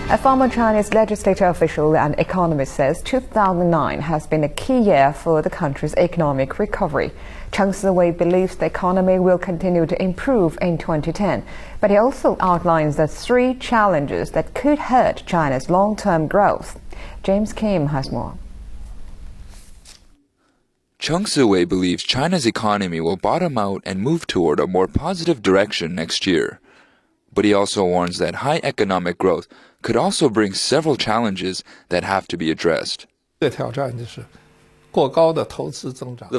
A former Chinese legislative official and economist says 2009 has been a key year for the country's economic recovery. Cheng Si-wei believes the economy will continue to improve in 2010, but he also outlines the three challenges that could hurt China's long-term growth. James Kim has more. Cheng Si-wei believes China's economy will bottom out and move toward a more positive direction next year. But he also warns that high economic growth could also bring several challenges that have to be addressed. The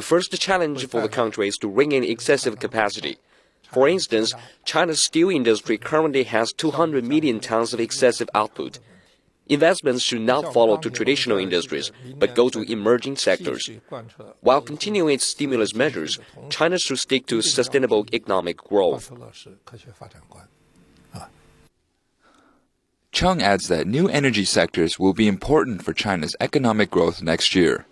first challenge for the country is to rein in excessive capacity. For instance, China's steel industry currently has 200 million tons of excessive output. Investments should not follow to traditional industries, but go to emerging sectors. While continuing its stimulus measures, China should stick to sustainable economic growth. Cheng adds that new energy sectors will be important for China's economic growth next year.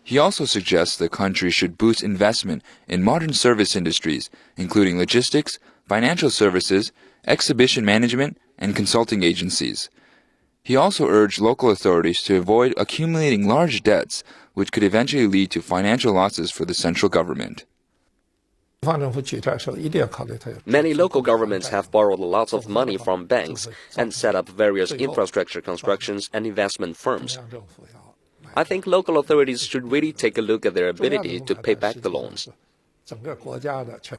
He also suggests the country should boost investment in modern service industries, including logistics, financial services, exhibition management, and consulting agencies. He also urged local authorities to avoid accumulating large debts, which could eventually lead to financial losses for the central government. Many local governments have borrowed lots of money from banks and set up various infrastructure constructions and investment firms. I think local authorities should really take a look at their ability to pay back the loans.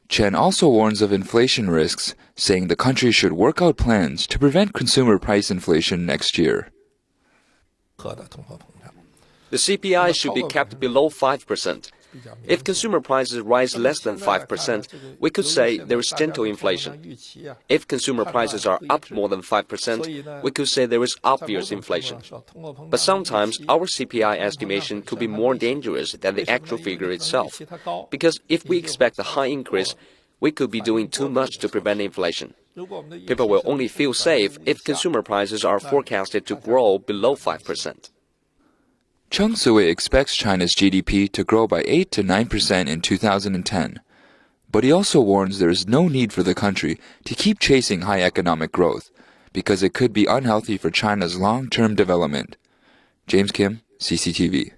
Chen also warns of inflation risks, saying the country should work out plans to prevent consumer price inflation next year. The CPI should be kept below 5%. If consumer prices rise less than 5%, we could say there is gentle inflation. If consumer prices are up more than 5%, we could say there is obvious inflation. But sometimes our CPI estimation could be more dangerous than the actual figure itself, because if we expect a high increase, we could be doing too much to prevent inflation. People will only feel safe if consumer prices are forecasted to grow below 5%. Cheng Si-wei expects China's GDP to grow by 8 to 9% in 2010. But he also warns there is no need for the country to keep chasing high economic growth, because it could be unhealthy for China's long-term development. James Kim, CCTV.